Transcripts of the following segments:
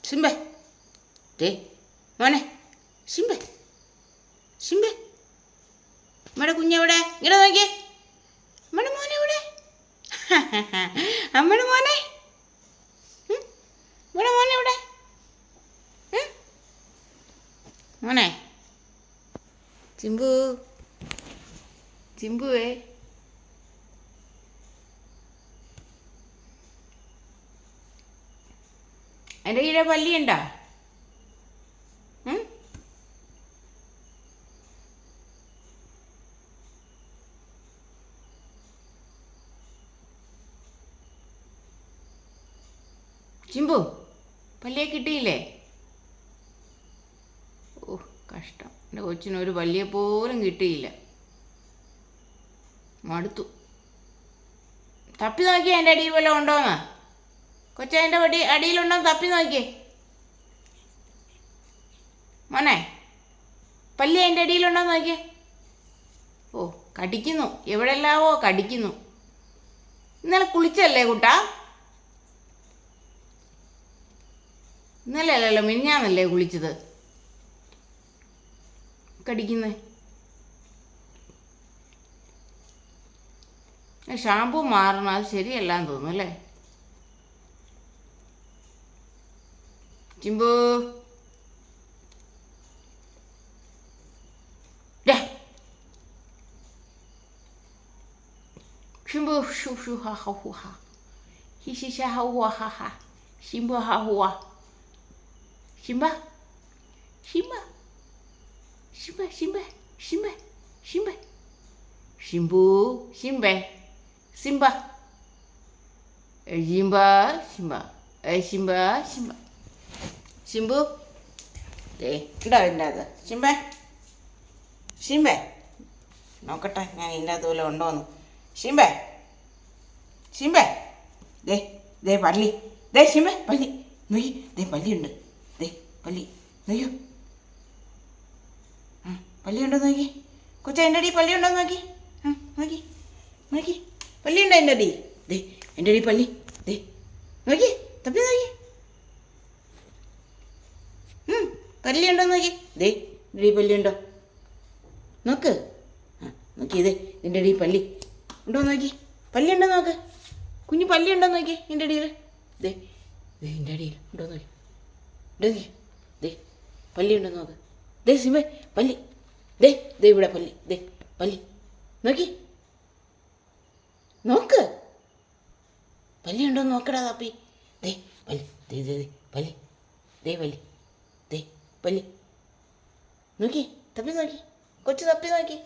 സിംബേ ദേ മോനെ സിംബേ സിംബേ നമ്മുടെ കുഞ്ഞെവിടെ ഇങ്ങനെ നോക്കിയേ നമ്മുടെ മോനെ എവിടെ നമ്മുടെ മോനെ നമ്മുടെ മോനെ എവിടെ മോനെ ചിമ്പു ചിമ്പുവേ എൻ്റെ കീഴെ പല്ലിയുണ്ടോ ചിമ്പു പല്ലിയെ കിട്ടിയില്ലേ? ഓ കഷ്ടം, എൻ്റെ കൊച്ചിനൊരു പല്ലിയെ പോലും കിട്ടിയില്ല. മടുത്തു. തപ്പി നോക്കിയേ എൻ്റെ അടിയിൽ വല്ലതും ഉണ്ടോന്ന്. കൊച്ചതിൻ്റെ അടിയിലുണ്ടോ തപ്പി നോക്കിയേ മോനെ. പല്ലി അതിൻ്റെ അടിയിലുണ്ടോ നോക്കിയേ. ഓ കടിക്കുന്നു, എവിടെല്ലാവോ കടിക്കുന്നു. ഇന്നലെ കുളിച്ചല്ലേ കുട്ടാ? ഇന്നലെ അല്ലല്ലോ, മിനിഞ്ഞാന്നല്ലേ കുളിച്ചത്. കടിക്കുന്നേ ഷാമ്പു മാറണം, അത് ശരിയല്ലാന്ന് തോന്നുന്നു അല്ലേ ചിമ്പു? ചിമ്പു ഷു ഷു ഹാ ഹ ഹു ഹാ he she Shah her who ഹാ ഹാ ചിമ്പു ഹാ ഹുവാ ശിംബ ശിംബ ശിംബ ശിംബ ശിംബ ശിംബ ശിംബു ശിംബ സിംബ ജിംബ ശിംബ ശിംബ ശിംബ ശിംബു ദേ ഇടാ ഇതിൻ്റെ അകത്ത്. ശിംബ ശിംബ നോക്കട്ടെ ഞാൻ ഇതിൻ്റെ അകത്ത് വല്ലതും ഉണ്ടോന്ന്. ശിംബ ശിംബ ദേ ദേ പല്ലി, ദേ ശിംബ പല്ലി നോക്കി, ദേ പല്ലിയുണ്ട്, ദേ പല്ലി നോക്കിയോ. പല്ലിയുണ്ടോ നോക്കി കൊച്ച, എൻ്റെ അടി പല്ലിയുണ്ടോ നോക്കി. നോക്കി നോക്കി പല്ലിയുണ്ടോ എൻ്റെ അടി. ദേ എൻ്റെ അടി പല്ലി, ദേ നോക്കി തപ്പി നോക്കി. പല്ലിയുണ്ടോ നോക്കി, ദേ എൻ്റെ അടി പല്ലിയുണ്ടോ നോക്ക്. നോക്കി ഇതേ ഇതിൻ്റെ അടി പല്ലി ഉണ്ടോ നോക്കി. പല്ലിയുണ്ടോ നോക്ക്, കുഞ്ഞു പല്ലിയുണ്ടോ നോക്കി എൻ്റെ അടിയിൽ. ദേ ദേ എൻ്റെ അടിയിൽ ഉണ്ടോ നോക്കി, ഉണ്ടോ നോക്കി. ദേ പല്ലിയുണ്ടോ നോക്ക്. ദേ സിംബേ പല്ലി, ദേ ദേ ഇവിടെ പല്ലി, ദേ പല്ലി നോക്കി നോക്ക്. പല്ലിയുണ്ടോ നോക്കടാ താപ്പി. ദേ പല്ലി, ദേ ദേ ദേ പല്ലി, ദേ പല്ലി, ദേ പല്ലി നോക്കി തപ്പി നോക്കി. കൊച്ചു തപ്പി നോക്കി.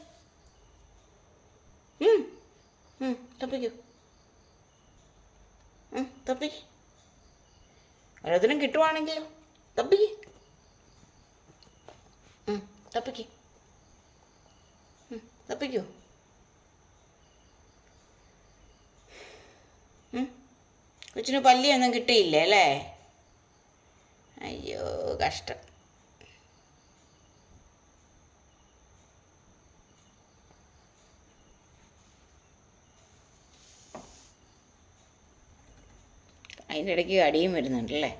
തപ്പിക്കോ തപ്പിക്ക്. ഓരോരുത്തരും കിട്ടുവാണെങ്കിലോ തപ്പിക്ക്. തപ്പിക്ക് തപ്പിക്കോ. കൊച്ചിന് പല്ലിയൊന്നും കിട്ടിയില്ലേ അല്ലേ? അയ്യോ കഷ്ടം. അതിൻ്റെ ഇടയ്ക്ക് അടിയും വരുന്നുണ്ടല്ലേ.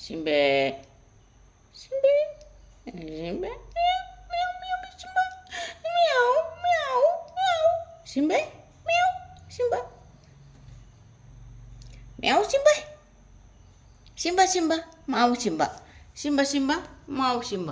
ശിംബേ ശിംബേ ശിംബേ ശിംബേ ശിംബ മ്യാവ് ശിംബ ശിംബ ശിംബ മാവ് ശിംബ ശിംബ ശിംബ മാവ് ശിംബ.